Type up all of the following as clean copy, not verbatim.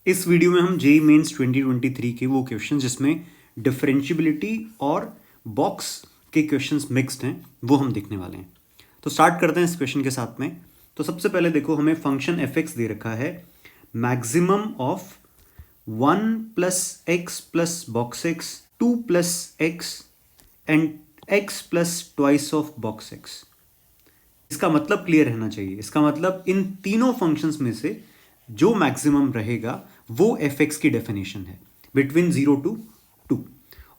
इस वीडियो में हम जेईई मेंस 2023 के वो क्वेश्चन जिसमें डिफरेंशियबिलिटी और बॉक्स के क्वेश्चंस मिक्स्ड हैं वो हम देखने वाले हैं। तो स्टार्ट करते हैं इस क्वेश्चन के साथ में। तो सबसे पहले देखो, हमें फंक्शन एफ एक्स दे रखा है, maximum of 1 plus x plus box x 2 plus x and x plus twice of box x. इसका मतलब क्लियर रहना चाहिए। इसका मतलब इन तीनों फंक्शंस में से जो मैक्सिमम रहेगा वो एफ एक्स की डेफिनेशन है बिटवीन 0 टू 2।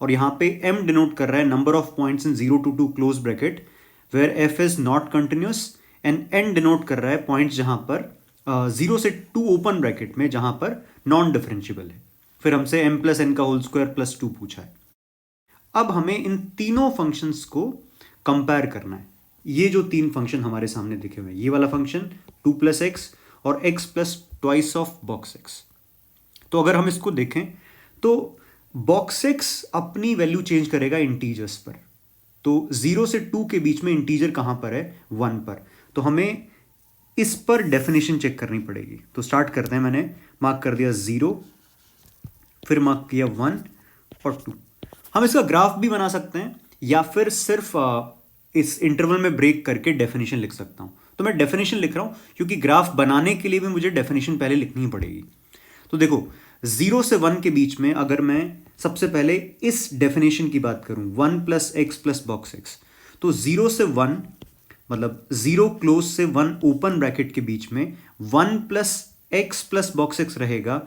और यहां पे m डिनोट कर रहा है number of points in 0 to 2 close bracket where f is not continuous, and n denote कर रहा है पॉइंट्स जहां पर 0 से 2 ओपन ब्रैकेट में जहां पर नॉन डिफरेंशियबल है। फिर हमसे m प्लस एन का होल स्क्वायर प्लस 2 पूछा है। अब हमें इन तीनों फंक्शंस को कंपेयर करना है। ये जो तीन फंक्शन हमारे सामने दिखे हुए हैं, ये वाला फंक्शन 2 प्लस एक्स और x plus twice of box x. तो अगर हम इसको देखें तो बॉक्स एक्स अपनी वैल्यू चेंज करेगा इंटीजर्स पर। तो 0 से 2 के बीच में इंटीजर कहां पर है? 1 पर। तो हमें इस पर डेफिनेशन चेक करनी पड़ेगी। तो स्टार्ट करते हैं। मैंने मार्क कर दिया 0, फिर मार्क किया 1 और 2। हम इसका ग्राफ भी बना सकते हैं या फिर सिर्फ इस इंटरवल में ब्रेक करके डेफिनेशन लिख सकता हूं। तो मैं डेफिनेशन लिख रहा हूं क्योंकि ग्राफ बनाने के लिए भी मुझे डेफिनेशन पहले लिखनी ही पड़ेगी। तो देखो, 0 से 1 के बीच में अगर मैं सबसे पहले इस डेफिनेशन की बात करूं, 1 plus x plus box x, तो 0 से 1 मतलब 0 क्लोज से 1 ओपन ब्रैकेट के बीच में 1 plus x plus box x रहेगा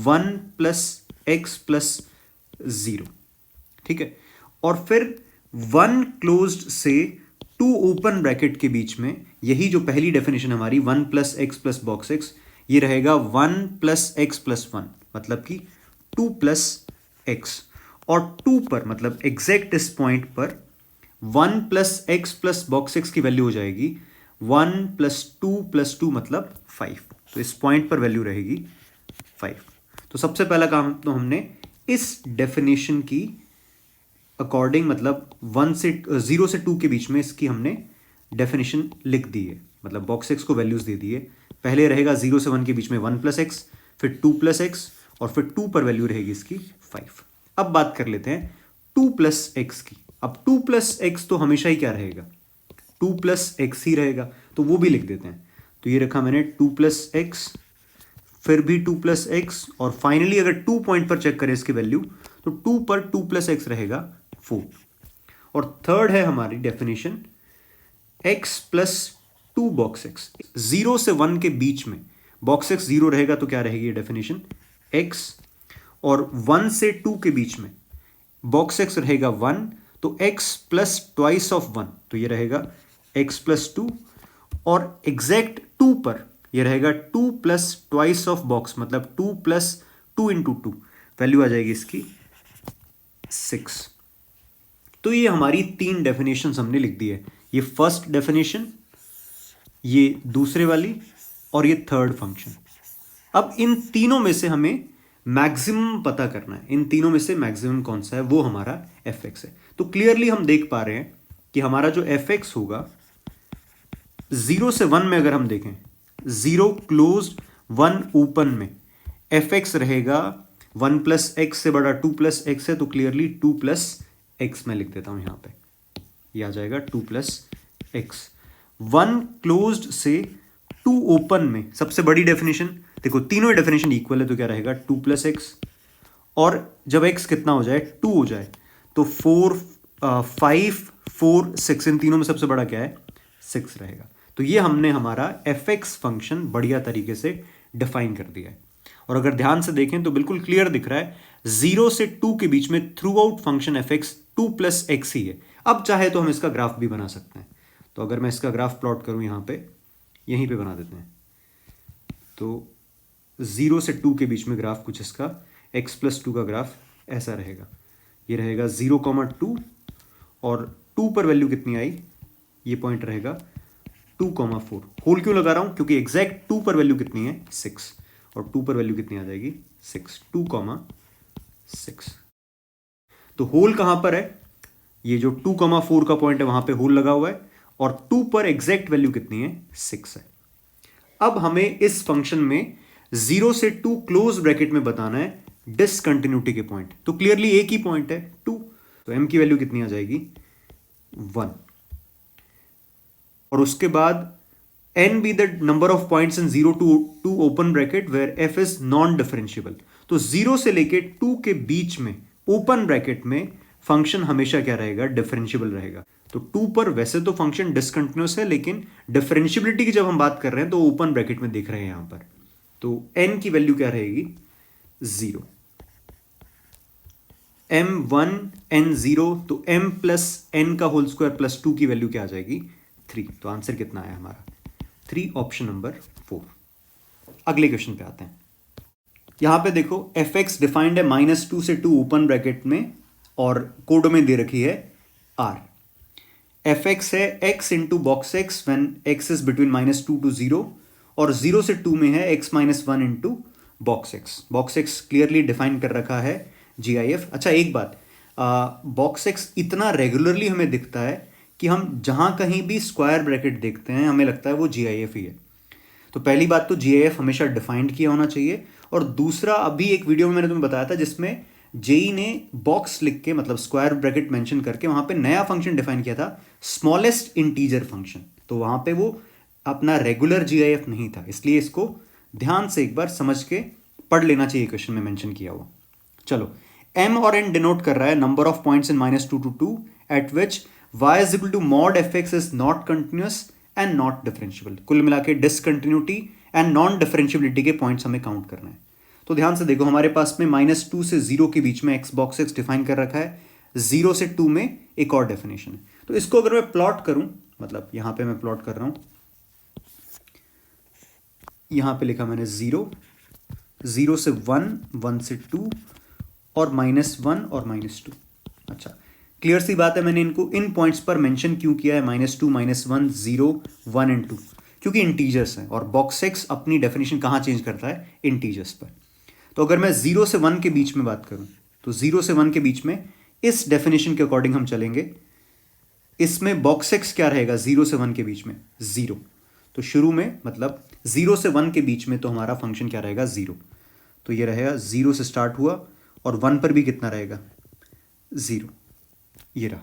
1 प्लस एक्स प्लस 0। ठीक है। और फिर 1 क्लोज्ड से 2 ओपन ब्रैकेट के बीच में यही जो पहली डेफिनेशन हमारी 1 plus x plus box x, ये रहेगा 1 प्लस एक्स प्लस 1, मतलब कि 2 प्लस एक्स। और 2 पर मतलब एग्जैक्ट इस पॉइंट पर 1 plus x plus box x की वैल्यू हो जाएगी 1 प्लस 2 मतलब 5। तो इस पॉइंट पर वैल्यू रहेगी 5। तो सबसे पहला काम तो हमने इस डेफिनेशन की अकॉर्डिंग मतलब 0 से 2 के बीच में इसकी हमने डेफिनेशन लिख दी है, मतलब बॉक्स एक्स को वैल्यूज दे दी है। पहले रहेगा 0 से 1 के बीच में 1 प्लस एक्स, फिर 2 प्लस एक्स, और फिर 2 पर वैल्यू रहेगी इसकी 5। अब बात कर लेते हैं 2 प्लस एक्स की। अब 2 प्लस एक्स तो हमेशा ही क्या रहेगा? 2 प्लस एक्स ही रहेगा, तो वो भी लिख देते हैं। तो ये रखा मैंने 2 प्लस एक्स, फिर भी 2 प्लस एक्स, और फाइनली अगर 2 पॉइंट पर चेक करें इसकी वैल्यू तो 2 पर 2 प्लस एक्स रहेगा 4। और थर्ड है हमारी definition x plus 2 box x. 0 से 1 के बीच में बॉक्स एक्स 0 रहेगा तो क्या रहेगी ये डेफिनेशन? x। और 1 से 2 के बीच में बॉक्स एक्स रहेगा 1, तो x प्लस ट्वाइस ऑफ 1, तो ये रहेगा x प्लस 2। और एग्जैक्ट 2 पर ये रहेगा 2 प्लस ट्वाइस ऑफ बॉक्स, मतलब 2 प्लस 2 इंटू 2, वैल्यू आ जाएगी इसकी 6। तो ये हमारी तीन डेफिनेशन हमने लिख दी है। ये फर्स्ट डेफिनेशन, ये दूसरे वाली, और ये थर्ड फंक्शन। अब इन तीनों में से हमें मैक्सिमम पता करना है। इन तीनों में से मैक्सिमम कौन सा है? वो हमारा एफ एक्स है। तो क्लियरली हम देख पा रहे हैं कि हमारा जो एफ एक्स होगा 0 से 1 में, अगर हम देखें 0 क्लोज 1 ओपन में एफ एक्स रहेगा 1 प्लस एक्स से बड़ा 2 प्लस एक्स है, तो क्लियरली 2 प्लस एक्स मैं लिख देता हूं यहां पे, ये आ जाएगा 2 प्लस एक्स। 1 क्लोज्ड से 2 ओपन में सबसे बड़ी डेफिनेशन, देखो तीनों डेफिनेशन इक्वल है तो क्या रहेगा 2 प्लस एक्स। और जब एक्स कितना हो जाए? 2 हो जाए, तो 5 4 6, इन तीनों में सबसे बड़ा क्या है? 6 रहेगा। तो ये हमने हमारा एफ एक्स फंक्शन बढ़िया तरीके से डिफाइन कर दिया है। और अगर ध्यान से देखें तो बिल्कुल क्लियर दिख रहा है 0 से 2 के बीच में throughout function f x 2 plus x ही है। अब चाहे तो हम इसका ग्राफ भी बना सकते हैं। तो अगर मैं इसका ग्राफ प्लॉट करूं यहां पे, यहीं पे बना देते हैं। तो 0 से 2 के बीच में ग्राफ कुछ इसका x प्लस 2 का ग्राफ ऐसा रहेगा। ये रहेगा 0,2, और 2 पर वैल्यू कितनी आई? ये पॉइंट रहेगा 2,4। होल क्यों लगा रहा हूं? क्योंकि एग्जैक्ट 2 पर वैल्यू कितनी है? 6, और 2 पर वैल्यू कितनी आ जाएगी? 6, 2,6। तो होल कहां पर है? ये जो 2,4 का पॉइंट है वहां पे होल लगा हुआ है, और 2 पर एग्जैक्ट वैल्यू कितनी है? 6 है। अब हमें इस फंक्शन में 0 से 2 क्लोज ब्रैकेट में बताना है डिसकंटिन्यूटी के पॉइंट। तो क्लियरली एक ही पॉइंट है 2, तो m की वैल्यू कितनी आ जाएगी 1। और उसके बाद n be the number of points in 0 to 2 open bracket where f is non differentiable. तो 0 से लेके 2 के बीच में ओपन ब्रैकेट में फंक्शन हमेशा क्या रहेगा, डिफरेंशिएबल रहेगा। तो 2 पर वैसे तो फंक्शन डिसकंटिन्यूअस है, लेकिन डिफरेंशिएबिलिटी की जब हम बात कर रहे हैं तो ओपन ब्रैकेट में देख रहे हैं यहां पर। तो n की वैल्यू क्या रहेगी 0, m1 n0, तो m प्लस n का होल स्क्वायर प्लस 2 की वैल्यू क्या आ जाएगी 3। तो आंसर कितना आया हमारा 3, ऑप्शन नंबर 4। अगले क्वेश्चन पे आते हैं। यहां पे देखो fx डिफाइंड है -2 से 2 ओपन ब्रैकेट में और कोड में दे रखी है r। fx है x into box x when x is between -2 to 0 और 0 से 2 में है x -1 into box x। Box x clearly define कर रखा है GIF। अच्छा एक बात, बॉक्स x इतना रेगुलरली हमें दिखता है कि हम जहां कहीं भी स्क्वायर ब्रैकेट देखते हैं हमें लगता है वो GIF ही है। तो पहली बात तो GIF हमेशा डिफाइंड किया होना चाहिए, और दूसरा अभी एक वीडियो में मैंने तुम्हें बताया था जिसमें जेई ने बॉक्स लिख के मतलब स्क्वायर ब्रैकेट मेंशन करके वहां पे नया फंक्शन डिफाइन किया था, स्मॉलेस्ट इंटीजर फंक्शन। तो वहां पे वो अपना रेगुलर GIF नहीं था, इसलिए इसको ध्यान से एक बार समझ के पढ़ लेना चाहिए क्वेश्चन में मेंशन किया हुआ। चलो, m और n डिनोट कर रहा है number of points in -2 to 2 eight which y is equal to mod fx is not continuous and not differentiable। कुल मिला के डिसकंटिन्यूटी एंड नॉन डिफरेंशियबिलिटी के पॉइंट्स हमें काउंट करना है। तो ध्यान से देखो, हमारे पास में -2 से 0 के बीच में x बॉक्स x डिफाइन कर रखा है, 0 से 2 में एक और डेफिनेशन है। तो इसको अगर मैं प्लॉट करूं, मतलब यहां पे मैं प्लॉट कर रहा हूं, यहां पे लिखा मैंने 0, 0 से 1, 1 से 2 और -1 और -2। अच्छा, क्लियर सी बात है, मैंने इनको इन पॉइंट्स पर मेंशन क्यों किया है -2, -1, 0, 1 एंड 2, क्योंकि इंटीजर्स हैं और बॉक्स x अपनी डेफिनेशन कहाँ चेंज करता है, इंटीजर्स पर। तो अगर मैं 0 से 1 के बीच में बात करूं तो 0 से 1 के बीच में इस डेफिनेशन के अकॉर्डिंग हम चलेंगे। इसमें बॉक्स x क्या रहेगा 0 से 1 के बीच में 0। तो शुरू में मतलब 0 से 1 के बीच में तो हमारा फंक्शन क्या रहेगा 0। तो ये रहेगा 0 से स्टार्ट हुआ और 1 पर भी कितना रहेगा 0, ये रहा।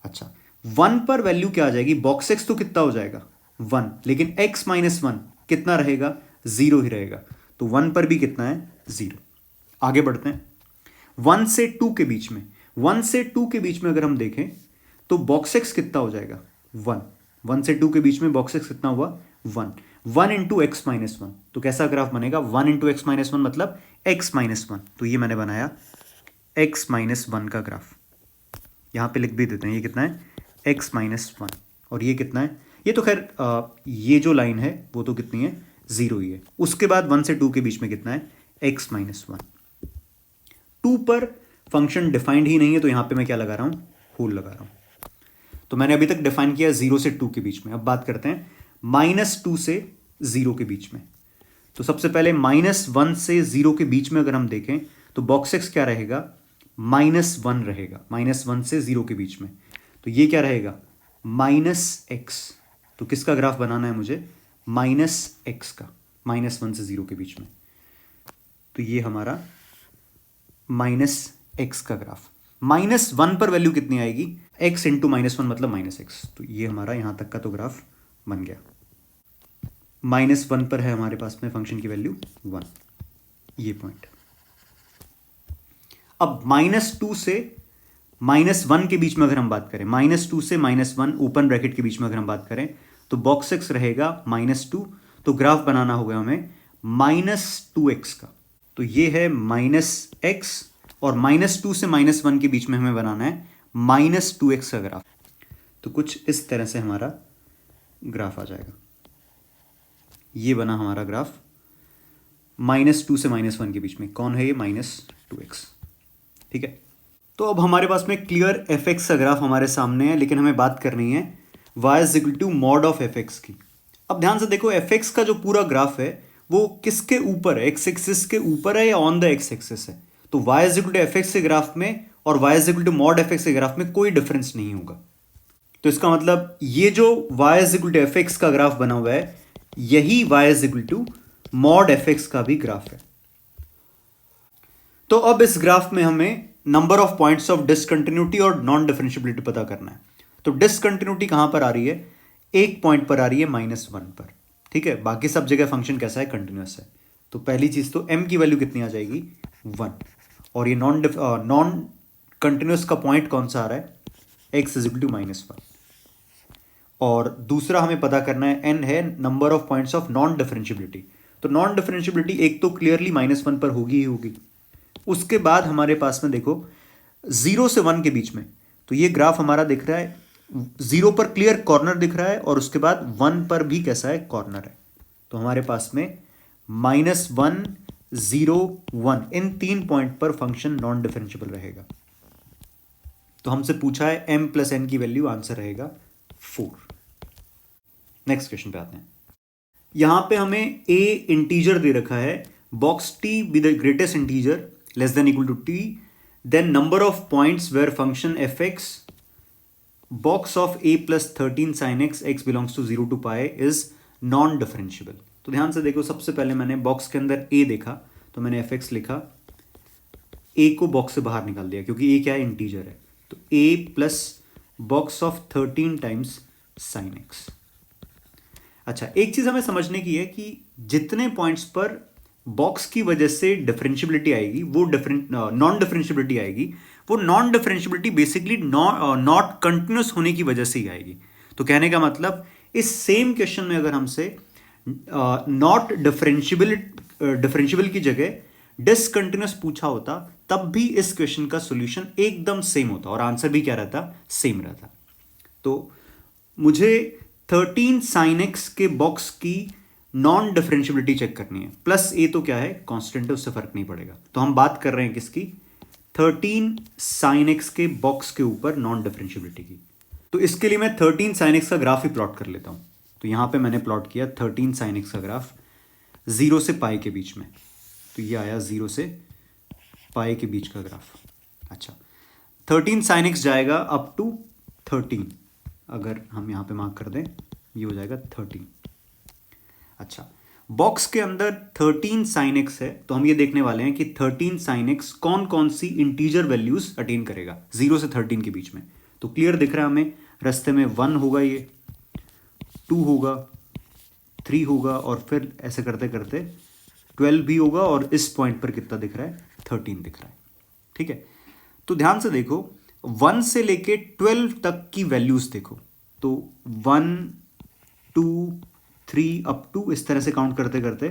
अच्छा, 1 पर वैल्यू क्या आ जाएगी, बॉक्स x तो कितना हो जाएगा 1, लेकिन x -1 कितना रहेगा 0 ही रहेगा। तो 1 पर भी कितना है 0। आगे बढ़ते हैं, 1 से 2 के बीच में, 1 से 2 के बीच में अगर हम देखें तो बॉक्स x कितना हो जाएगा 1। 1 से 2 के बीच में बॉक्स x कितना हुआ 1 इंटू x -1। तो कैसा ग्राफ बनेगा 1 इंटू x -1 मतलब x -1। तो ये मैंने बनाया x -1 का ग्राफ, यहां पे लिख भी देते हैं, ये कितना है x -1 और ये कितना है, ये तो खैर ये जो लाइन है वो तो कितनी है 0 ही है। उसके बाद 1 से 2 के बीच में कितना है x -1। 2 पर फंक्शन डिफाइंड ही नहीं है, तो यहां पे मैं क्या लगा रहा हूं, होल लगा रहा हूं। तो मैंने अभी तक डिफाइन किया 0 से 2 के बीच में। अब बात करते हैं -2 से 0 के बीच में। तो सबसे पहले -1 से 0 के बीच में अगर हम देखें तो बॉक्स x क्या रहेगा -1 रहेगा, -1 से 0 के बीच में। तो ये क्या रहेगा -x। तो किसका ग्राफ बनाना है मुझे -x का, -1 से 0 के बीच में। तो ये हमारा -x का ग्राफ। -1 पर वैल्यू कितनी आएगी x इंटू -1 मतलब -x। तो ये हमारा यहां तक का तो ग्राफ बन गया। -1 पर है हमारे पास में फंक्शन की वैल्यू 1, ये पॉइंट। अब -2 से -1 के बीच में अगर हम बात करें, -2 से -1 ओपन ब्रैकेट के बीच में अगर हम बात करें तो बॉक्स x रहेगा -2। तो ग्राफ बनाना होगा हमें -2x का। तो ये है -x और -2 से -1 के बीच में हमें बनाना है -2x का ग्राफ। तो कुछ इस तरह से हमारा ग्राफ आ जाएगा। ये बना हमारा ग्राफ -2 से -1 के बीच में। कौन है ये -2x, ठीक है। तो अब हमारे पास में क्लियर fx का ग्राफ हमारे सामने है, लेकिन हमें बात करनी है y is equal to mod of fx की। अब ध्यान से देखो, fx का जो पूरा ग्राफ है वो किसके ऊपर है, x एक्सिस के ऊपर है या ऑन द x एक्सिस है। तो y is equal to fx के ग्राफ में और y is equal to mod fx के ग्राफ में कोई डिफरेंस नहीं होगा। तो इसका मतलब ये जो y is equal to fx का ग्राफ बना हुआ है, यही y is equal to mod F X का भी ग्राफ है। तो अब इस ग्राफ में हमें number of points of discontinuity और नॉन डिफरेंशियबिलिटी पता करना है। तो डिसकंटिन्यूटी कहां पर आ रही है? एक पॉइंट पर आ रही है -1 पर, ठीक है। बाकी सब जगह फंक्शन कैसा है? कंटिन्यूअस है। तो पहली चीज तो m की वैल्यू कितनी आ जाएगी? 1। और ये नॉन कंटिन्यूअस का पॉइंट कौन सा आ रहा है? x = -1। और दूसरा हमें पता करना है n है number of points of non differentiability. तो नॉन डिफरेंशियबिलिटी एक तो क्लियरली -1 पर होगी ही होगी। उसके बाद हमारे पास में देखो 0 से 1 के बीच में, तो ये ग्राफ हमारा दिख रहा है 0 पर क्लियर कॉर्नर दिख रहा है और उसके बाद 1 पर भी कैसा है? कॉर्नर है। तो हमारे पास में -1, 0, 1 इन 3 पॉइंट पर फंक्शन नॉन डिफरेंशियबल रहेगा। तो हमसे पूछा है m + n की वैल्यू, आंसर रहेगा 4। नेक्स्ट क्वेश्चन पे आते हैं। यहां पे हमें a इंटीजर दे रखा है, box t with the greatest integer <= t, then number of points where function fx box of a plus 13 sin x belongs to 0 to pi is non differentiable। तो ध्यान से देखो, सबसे पहले मैंने बॉक्स के अंदर a देखा तो मैंने fx लिखा, a को बॉक्स से बाहर निकाल दिया क्योंकि a क्या है? इंटीजर है। तो a plus box of 13 times sin x। अच्छा, एक चीज हमें समझने की है कि जितने पॉइंट्स पर बॉक्स की वजह से डिफरेंशियबिलिटी आएगी, वो नॉन डिफरेंशियबिलिटी आएगी, वो non differentiability basically not continuous होने की वजह से ही आएगी। तो कहने का मतलब, इस सेम क्वेश्चन में अगर हमसे नॉट डिफरेंशियबल की जगह डिसकंटिन्यूस पूछा होता, तब भी इस क्वेश्चन का सॉल्यूशन एकदम सेम होता और आंसर भी क्या रहता? सेम रहता। तो मुझे 13 sin x के बॉक्स की नॉन डिफरेंशियबिलिटी चेक करनी है। प्लस ए तो क्या है? कांस्टेंट है, उससे फर्क नहीं पड़ेगा। तो हम बात कर रहे हैं किसकी? 13 sin x के बॉक्स के ऊपर नॉन डिफरेंशियबिलिटी की। तो इसके लिए मैं 13 sin x का ग्राफ ही प्लॉट कर लेता हूं। तो यहां पे मैंने प्लॉट किया 13 sin x का ग्राफ 0 से पाई के बीच में। तो ये आया 0 से पाई के बीच का ग्राफ। अच्छा, 13 sin x जाएगा अप टू 13। अगर हम यहां पे मार्क कर दें, ये हो जाएगा 13। अच्छा, बॉक्स के अंदर 13 sin x है, तो हम ये देखने वाले हैं कि 13 sin x कौन कौन सी इंटीजर वैल्यूज अटेन करेगा 0 से 13 के बीच में। तो क्लियर दिख रहा है हमें, रास्ते में 1 होगा, ये 2 होगा, 3 होगा और फिर ऐसे करते करते 12 भी होगा और इस पॉइंट पर कितना दिख रहा है? 13 दिख रहा है। ठीक है, तो ध्यान से देखो, 1 से लेके 12 तक की वैल्यूज देखो। तो 1, 2, 3 अप टू इस तरह से काउंट करते करते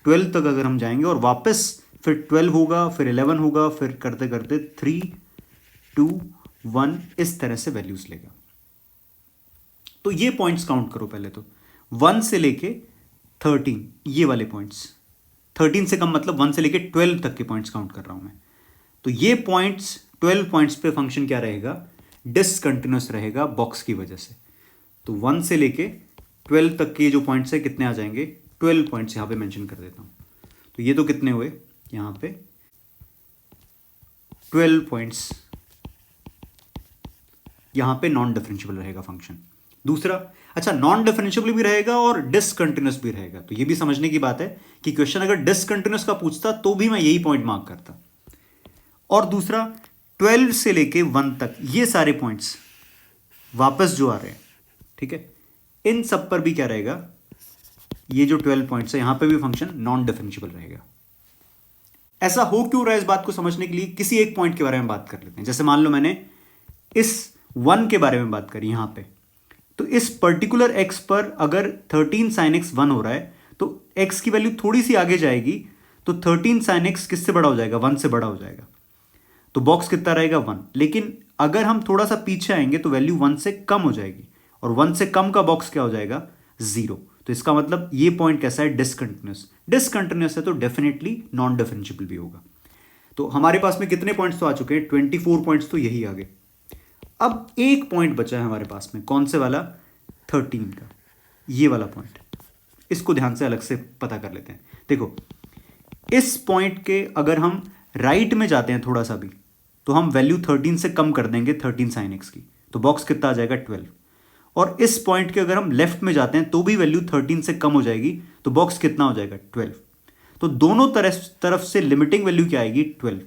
12 तक अगर हम जाएंगे और वापस फिर 12 होगा, फिर 11 होगा, फिर करते करते 3, 2, 1 इस तरह से वैल्यूज लेगा। तो ये पॉइंट्स काउंट करो पहले। तो 1 से लेके 13 ये वाले पॉइंट्स, 13 से कम मतलब 1 से लेके 12 तक के पॉइंट्स काउंट कर रहा हूं मैं। तो ये पॉइंट्स 12 पॉइंट्स पे फंक्शन क्या रहेगा? डिसकंटिन्यूअस रहेगा बॉक्स की वजह से। तो 1 से लेके 12 तक के जो पॉइंट्स है कितने आ जाएंगे? 12 पॉइंट्स यहां पे मेंशन कर देता हूं। तो ये तो कितने हुए? यहां पे 12 पॉइंट्स यहां पे नॉन डिफरेंशियबल रहेगा फंक्शन। दूसरा, अच्छा, नॉन डिफरेंशियबल भी रहेगा और डिसकंटिन्यूअस भी रहेगा। तो ये भी समझने की बात है कि क्वेश्चन अगर डिसकंटिन्यूअस का पूछता तो भी मैं यही पॉइंट मार्क करता। और दूसरा, 12 से लेके 1 तक ये सारे पॉइंट्स वापस जो आ रहे हैं, ठीक है, इन सब पर भी क्या रहेगा? ये जो 12 पॉइंट्स है यहां पे भी फंक्शन नॉन डिफरेंशियबल रहेगा। ऐसा हो क्यों रहा है, इस बात को समझने के लिए किसी एक पॉइंट के बारे में बात कर लेते हैं। जैसे मान लो मैंने इस 1 के बारे में बात करी यहां पे, तो इस पर्टिकुलर x पर अगर 13 sin x 1 हो रहा है तो x की वैल्यू थोड़ी सी आगे जाएगी, तो 13 sin x किससे बड़ा हो जाएगा? 1 से बड़ा हो जाएगा। तो बॉक्स कितना रहेगा? 1। लेकिन अगर हम थोड़ा सा पीछे आएंगे तो वैल्यू 1 से कम हो जाएगी, और 1 से कम का बॉक्स क्या हो जाएगा? 0। तो इसका मतलब ये पॉइंट कैसा है? डिसकंटिन्यूअस। डिसकंटिन्यूअस है तो डेफिनेटली नॉन डिफरेंशियबल भी होगा। तो हमारे पास में कितने पॉइंट्स तो आ चुके हैं? 24 पॉइंट्स तो यही आ गए। अब एक पॉइंट बचा है हमारे पास में, कौन से वाला? 13 का, ये वाला पॉइंट। इसको ध्यान से अलग से पता कर लेते हैं। देखो, इस पॉइंट के अगर हम राइट में जाते हैं थोड़ा सा भी, तो हम वैल्यू 13 से कम कर देंगे 13 sin x की, तो बॉक्स कितना आ जाएगा? 12। और इस पॉइंट के अगर हम लेफ्ट में जाते हैं तो भी वैल्यू 13 से कम हो जाएगी, तो बॉक्स कितना हो जाएगा 12। तो दोनों तरफ से लिमिटिंग वैल्यू क्या आएगी 12,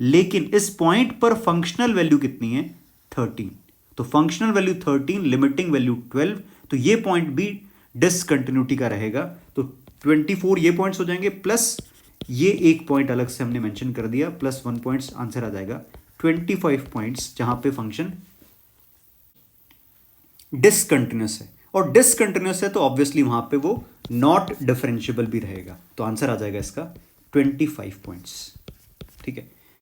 लेकिन इस पॉइंट पर फंक्शनल वैल्यू कितनी है 13। तो फंक्शनल वैल्यू 13, लिमिटिंग वैल्यू 12, तो ये पॉइंट भी डिसकंटिन्यूटी का रहेगा। तो 24 ये पॉइंट्स हो जाएंगे, प्लस ये एक पॉइंट अलग से हमने मेंशन कर दिया, प्लस 1 पॉइंट्स, आंसर आ जाएगा 25 पॉइंट्स, जहां पे फंक्शन डिसकंटिन्यूस है। और डिसकंटिन्यूस है तो ऑब्वियसली वहां पे वो नॉट डिफरेंशिएबल भी रहेगा, तो आंसर आ जाएगा इसका 25 पॉइंट्स। ठीक है,